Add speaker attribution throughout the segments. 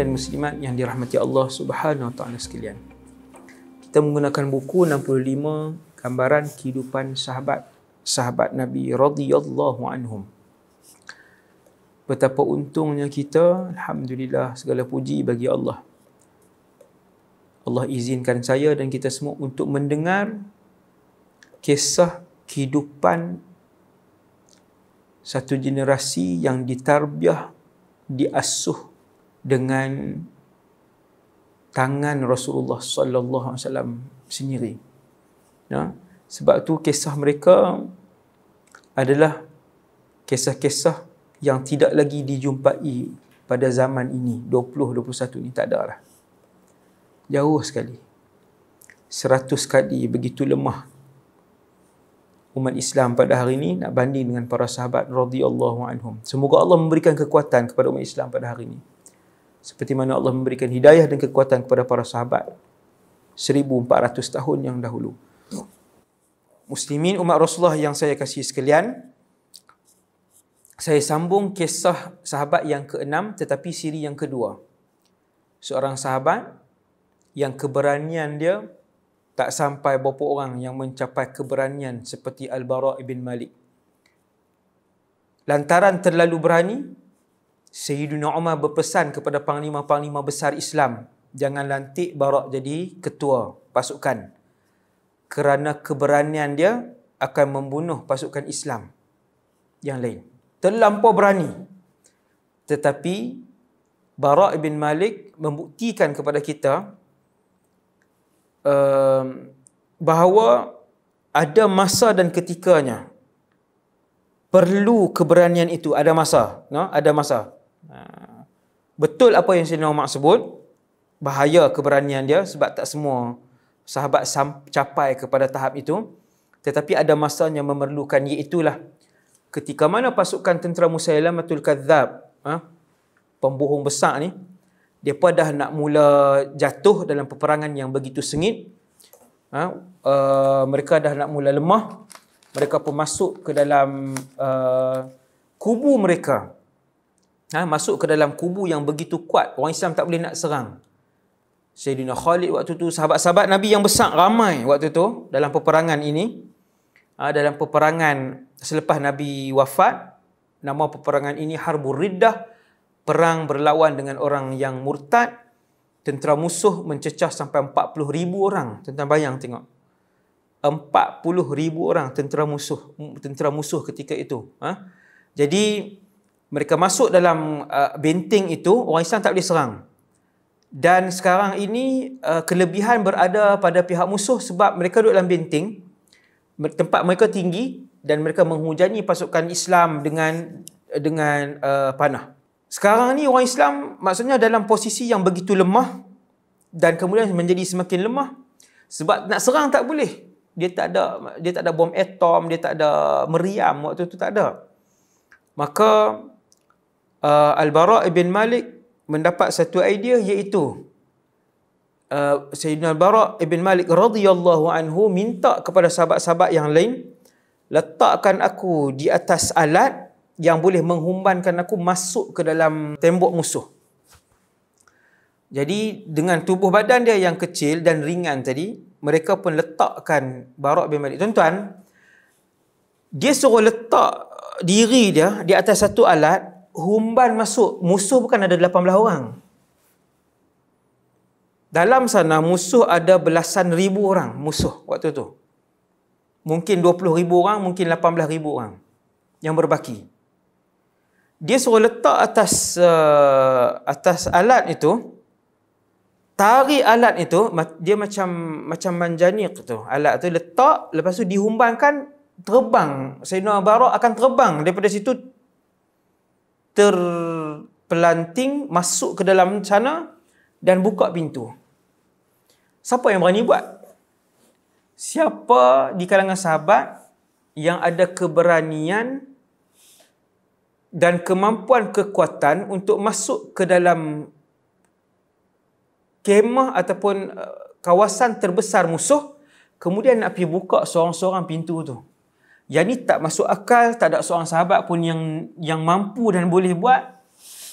Speaker 1: dan muslimat yang dirahmati Allah Subhanahu wa taala sekalian. Kita menggunakan buku 65 gambaran kehidupan sahabat Nabi radhiyallahu anhum. Betapa untungnya kita, alhamdulillah, segala puji bagi Allah. Allah izinkan saya dan kita semua untuk mendengar kisah kehidupan satu generasi yang ditarbiah, diasuh dengan tangan Rasulullah sallallahu alaihi wasallam sendiri. Ya, sebab tu kisah mereka adalah kisah-kisah yang tidak lagi dijumpai pada zaman ini, 2021 ni, tak ada lah. Jauh sekali. 100 kali begitu lemah umat Islam pada hari ini nak banding dengan para sahabat radhiyallahu anhum. Semoga Allah memberikan kekuatan kepada umat Islam pada hari ini, seperti mana Allah memberikan hidayah dan kekuatan kepada para sahabat 1400 tahun yang dahulu. Muslimin umat Rasulullah yang saya kasihi sekalian, saya sambung kisah sahabat yang ke-6 tetapi siri yang kedua. Seorang sahabat yang keberanian dia tak sampai berapa orang yang mencapai keberanian seperti Al-Bara' ibn Malik. Lantaran terlalu berani, Sayyidina Umar berpesan kepada panglima-panglima besar Islam, jangan lantik Bara' jadi ketua pasukan, kerana keberanian dia akan membunuh pasukan Islam yang lain. Terlampau berani. Tetapi Bara' ibn Malik membuktikan kepada kita bahawa ada masa dan ketikanya perlu keberanian itu. Ada masa, no? Ada masa. Betul apa yang Sayyidina Umar sebut, bahaya keberanian dia sebab tak semua sahabat capai kepada tahap itu. Tetapi ada masanya memerlukan, iaitulah ketika mana pasukan tentera Musailamatul Kadzab, pembohong besar ni, mereka dah nak mula jatuh dalam peperangan yang begitu sengit. Mereka dah nak mula lemah. Mereka pun masuk ke dalam kubu mereka. Masuk ke dalam kubu yang begitu kuat. Orang Islam tak boleh nak serang. Sayyidina Khalid waktu tu, sahabat-sahabat Nabi yang besar ramai waktu tu dalam peperangan ini. Dalam peperangan selepas Nabi wafat, nama peperangan ini Harbur Riddah, perang berlawan dengan orang yang murtad. Tentera musuh mencecah sampai 40,000 orang. Tentang bayang tengok. 40,000 orang tentera musuh ketika itu. Jadi mereka masuk dalam benteng itu, orang Islam tak boleh serang. Dan sekarang ini kelebihan berada pada pihak musuh sebab mereka duduk dalam benteng, tempat mereka tinggi, dan mereka menghujani pasukan Islam dengan panah. Sekarang ni orang Islam maksudnya dalam posisi yang begitu lemah dan kemudian menjadi semakin lemah sebab nak serang tak boleh. Dia tak ada bom atom, dia tak ada meriam waktu tu, tak ada. Maka Al-Bara' ibn Malik mendapat satu idea, iaitu Sayyidina Al-Bara' ibn Malik radhiyallahu anhu minta kepada sahabat-sahabat yang lain, letakkan aku di atas alat yang boleh menghumbankan aku masuk ke dalam tembok musuh. Jadi dengan tubuh badan dia yang kecil dan ringan tadi, mereka pun letakkan Bara' bin Malik. Tuan-tuan, dia suruh letak diri dia di atas satu alat, humban masuk. Musuh bukan ada 18 orang. Dalam sana musuh ada belasan ribu orang musuh waktu tu. Mungkin 20,000 orang, mungkin 18,000 orang yang berbaki. Dia suruh letak atas alat itu, tarik alat itu, dia macam manjanik tu. Alat tu letak, lepas tu dihumbankan, terbang. Sayyidina Bara' akan terbang daripada situ, terpelanting masuk ke dalam sana dan buka pintu. Siapa yang berani buat? Siapa di kalangan sahabat yang ada keberanian dan kemampuan kekuatan untuk masuk ke dalam kemah ataupun kawasan terbesar musuh, kemudian nak pergi buka seorang-seorang pintu tu? Yang ni tak masuk akal, tak ada seorang sahabat pun yang mampu dan boleh buat.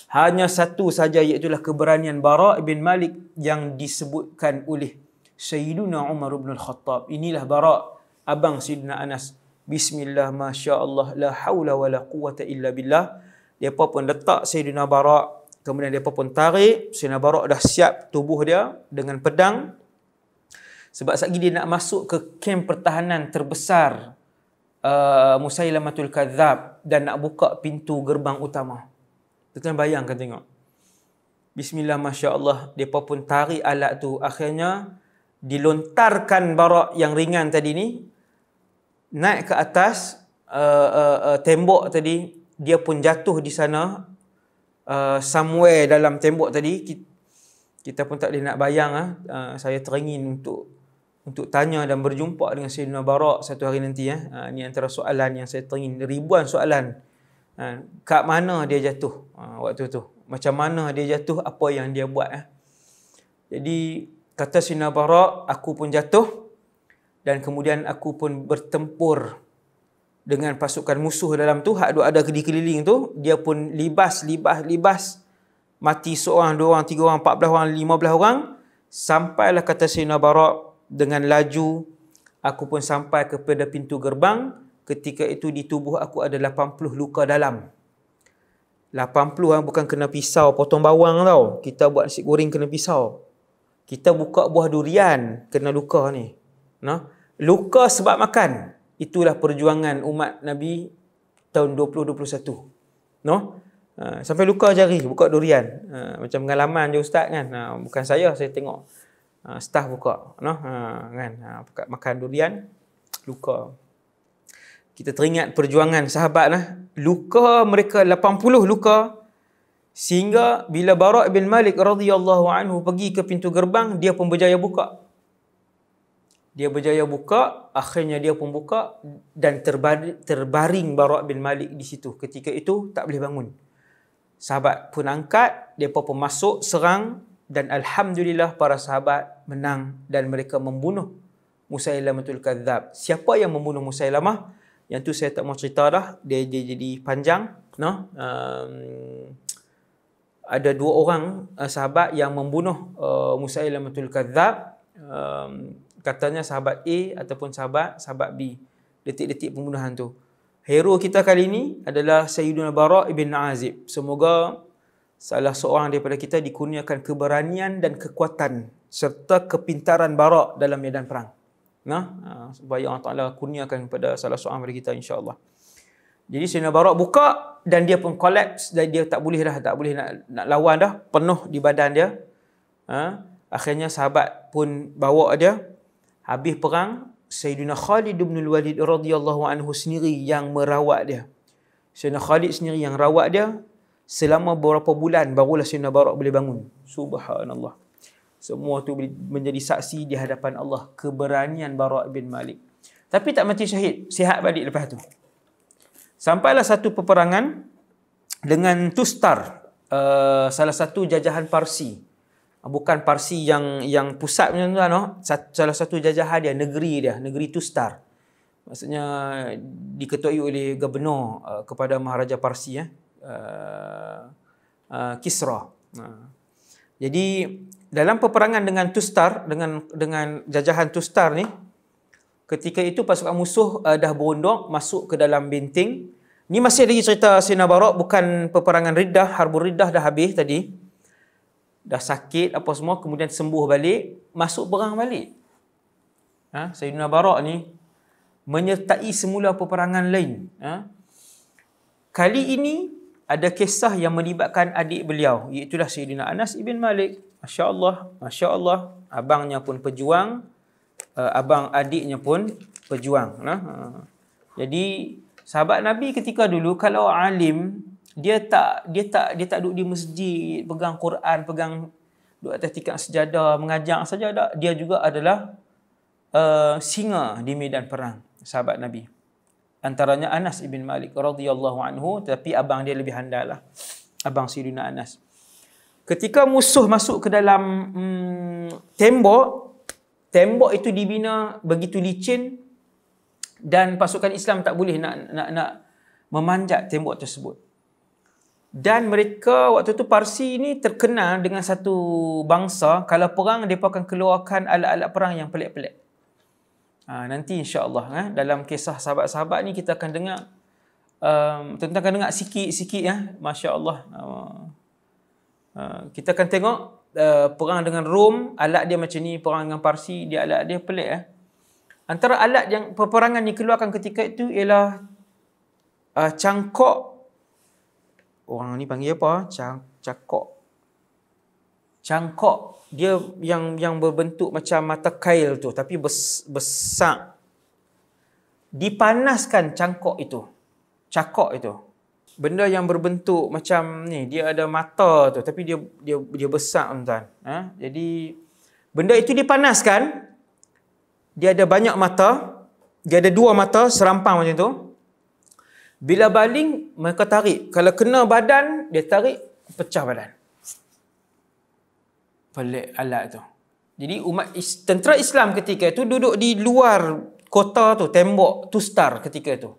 Speaker 1: Hanya satu saja, iaitulah keberanian Bara' bin Malik yang disebutkan oleh Sayyiduna Umar bin Al-Khattab. Inilah Bara', abang Sayyidina Anas. Bismillah, Masya Allah, la hawla wa la quwata illa billah. Mereka pun letak Sayyidina Bara', kemudian mereka pun tarik. Sayyidina Bara' dah siap tubuh dia dengan pedang. Sebab sekali dia nak masuk ke kem pertahanan terbesar Musailamatul Kadzab dan nak buka pintu gerbang utama. Tuan bayangkan tengok. Bismillah, Masya Allah, mereka pun tarik alat tu. Akhirnya dilontarkan Bara' yang ringan tadi ni naik ke atas tembok tadi. Dia pun jatuh di sana, somewhere dalam tembok tadi. Kita pun tak boleh nak bayang. Saya teringin untuk tanya dan berjumpa dengan Sayyidina Bara' satu hari nanti. Ini antara soalan yang saya teringin, ribuan soalan. Kat mana dia jatuh waktu tu, macam mana dia jatuh, apa yang dia buat. Jadi kata Sayyidina Bara', aku pun jatuh dan kemudian aku pun bertempur dengan pasukan musuh dalam tu, hak ada di keliling tu. Dia pun libas, mati seorang, dua orang, tiga orang, 14 orang, 15 orang. Sampailah kata Sayyidina Bara' dengan laju, aku pun sampai kepada pintu gerbang. Ketika itu di tubuh aku ada 80 luka dalam. 80 bukan kena pisau potong bawang tau. Kita buat nasi goreng kena pisau. Kita buka buah durian kena luka ni. Luka sebab makan. Itulah perjuangan umat Nabi tahun 2021. Sampai luka jari buka durian. Macam pengalaman je ustaz kan. Bukan saya tengok staff buka kan, makan durian luka. Kita teringat perjuangan sahabat luka mereka 80 luka, sehingga bila Bara' bin Malik radhiyallahu anhu pergi ke pintu gerbang, dia pun berjaya buka. Akhirnya dia pun buka dan terbaring Bara' bin Malik di situ. Ketika itu tak boleh bangun. Sahabat pun angkat, mereka pun masuk serang. Dan alhamdulillah para sahabat menang dan mereka membunuh Musailamatul Kadzab. Siapa yang membunuh Musailamah? Yang tu saya tak mau cerita dah. Dia jadi panjang. Ada dua orang sahabat yang membunuh Musailamatul Kadzab. Katanya sahabat A ataupun sahabat B. Detik-detik pembunuhan tu. Hero kita kali ini adalah Sayyiduna Bara' ibn Azib. Semoga salah seorang daripada kita dikurniakan keberanian dan kekuatan serta kepintaran Bara' dalam medan perang. Supaya Allah Ta'ala kurniakan kepada salah seorang daripada kita, insya-Allah. Jadi Sayyidina Bara' buka dan dia pun collapse dan dia tak boleh nak lawan dah, penuh di badan dia. Akhirnya sahabat pun bawa dia. Habis perang, Sayyidina Khalid bin Walid radhiyallahu anhu sendiri yang merawat dia. Sayyidina Khalid sendiri yang rawat dia. Selama beberapa bulan barulah Sayyidina Bara' boleh bangun. Subhanallah. Semua tu menjadi saksi di hadapan Allah keberanian Bara' bin Malik. Tapi tak mati syahid, sihat balik lepas tu. Sampailah satu peperangan dengan Tustar, salah satu jajahan Parsi. Bukan Parsi yang pusat macam tu salah satu jajahan dia, negeri Tustar. Maksudnya diketuai oleh gubernur kepada Maharaja Parsi Kisra. Jadi dalam peperangan dengan Tustar, dengan jajahan Tustar ni, ketika itu pasukan musuh dah berondok masuk ke dalam benteng. Ni masih lagi cerita Sayyidina Bara', bukan peperangan Riddah. Harbul Riddah dah habis tadi. Dah sakit apa semua, kemudian sembuh balik, masuk perang balik. Sayyidina Bara' ni menyertai semula peperangan lain. Kali ini ada kisah yang melibatkan adik beliau, iaitulah Sayyidina Anas ibn Malik. Masya Allah, abangnya pun pejuang, abang adiknya pun pejuang. Jadi sahabat Nabi ketika dulu kalau alim, dia tak duduk di masjid, pegang Quran, duduk atas tikar sejadah, mengajar saja tak. Dia juga adalah singa di medan perang, sahabat Nabi. Antaranya Anas ibn Malik radhiyallahu anhu, tapi abang dia lebih handal lah, abang Sayyidina Anas. Ketika musuh masuk ke dalam tembok itu dibina begitu licin dan pasukan Islam tak boleh nak memanjat tembok tersebut. Dan mereka waktu tu Parsi ni terkenal dengan satu bangsa, kalau perang mereka akan keluarkan alat-alat perang yang pelik-pelik. Nanti insya-Allah dalam kisah sahabat-sahabat ni kita akan dengar, tuan-tuan akan dengar sikit-sikit masya-Allah. Kita akan tengok perang dengan Rom, alat dia macam ni, perang dengan Parsi, dia alat dia pelik. Antara alat yang peperangan dikeluarkan ketika itu ialah cangkok. Orang ni panggil apa? Cangkok. Dia yang berbentuk macam mata kail tu, tapi besar. Dipanaskan cangkok itu. Benda yang berbentuk macam ni, dia ada mata tu, tapi dia besar, tuan. Jadi benda itu dipanaskan. Dia ada banyak mata. Dia ada 2 mata serampang macam tu. Bila baling, mereka tarik. Kalau kena badan, dia tarik, pecah badan. Pelik alat tu. Jadi tentera Islam ketika itu duduk di luar kota tu, tembok Tustar ketika itu.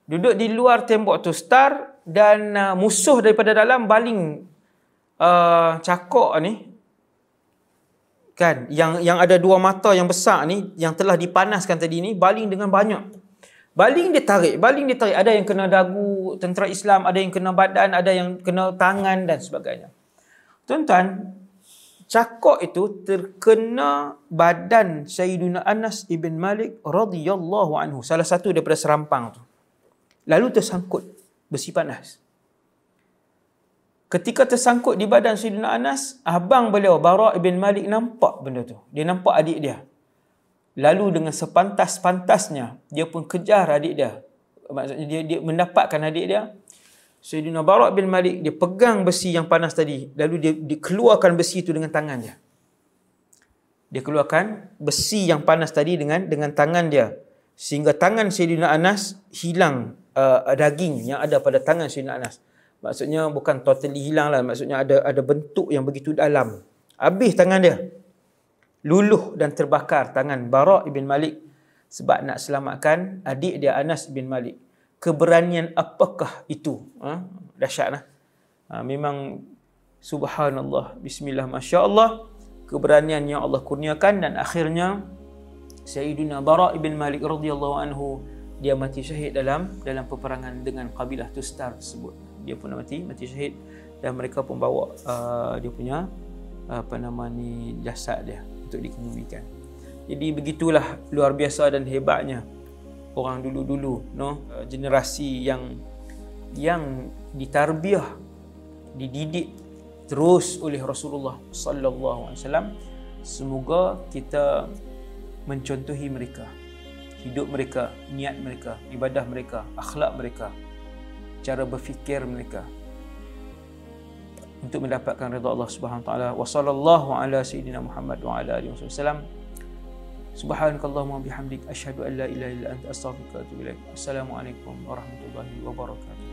Speaker 1: Duduk di luar tembok Tustar dan musuh daripada dalam baling cakok ni. Kan, yang ada 2 mata yang besar ni, yang telah dipanaskan tadi ni, baling dengan banyak. Baling dia tarik. Ada yang kena dagu tentera Islam, ada yang kena badan, ada yang kena tangan dan sebagainya. Tuan-tuan, cakok itu terkena badan Sayyidina Anas ibn Malik radhiyallahu anhu, salah satu daripada serampang tu. Lalu tersangkut besi panas. Ketika tersangkut di badan Sayyidina Anas, abang beliau Bara' ibn Malik nampak benda tu. Dia nampak adik dia. Lalu dengan sepantas-pantasnya dia pun kejar adik dia. Maksudnya dia mendapatkan adik dia. Sayyidina Bara' bin Malik dia pegang besi yang panas tadi, lalu dia keluarkan besi itu dengan tangan dia. Dia keluarkan besi yang panas tadi dengan tangan dia, sehingga tangan Sayyidina Anas hilang daging yang ada pada tangan Sayyidina Anas. Maksudnya bukan totally hilang lah, maksudnya ada bentuk yang begitu dalam. Habis tangan dia. Luluh dan terbakar tangan Bara' ibn Malik sebab nak selamatkan adik dia Anas bin Malik. Keberanian apakah itu? Dahsyatlah. Memang subhanallah, bismillah, masya-Allah, keberanian yang Allah kurniakan, dan akhirnya Sayyidina Bara' ibn Malik radhiyallahu anhu dia mati syahid dalam peperangan dengan kabilah Tustar tersebut. Dia pun mati syahid, dan mereka pun bawa dia punya jasad dia untuk dikebumikan. Jadi begitulah luar biasa dan hebatnya orang dulu-dulu, generasi yang ditarbiah, dididik terus oleh Rasulullah sallallahu alaihi wasallam. Semoga kita mencontohi mereka, hidup mereka, niat mereka, ibadah mereka, akhlak mereka, cara berfikir mereka, untuk mendapatkan redha Allah Subhanahu wa taala. Wa sallallahu ala sayyidina Muhammad wa ala alihi wasallam. Subhanakallahumma bihamdik asyhadu an la ilaha illa anta astaghfiruka wa atubu ilaik. Assalamualaikum warahmatullahi wabarakatuh.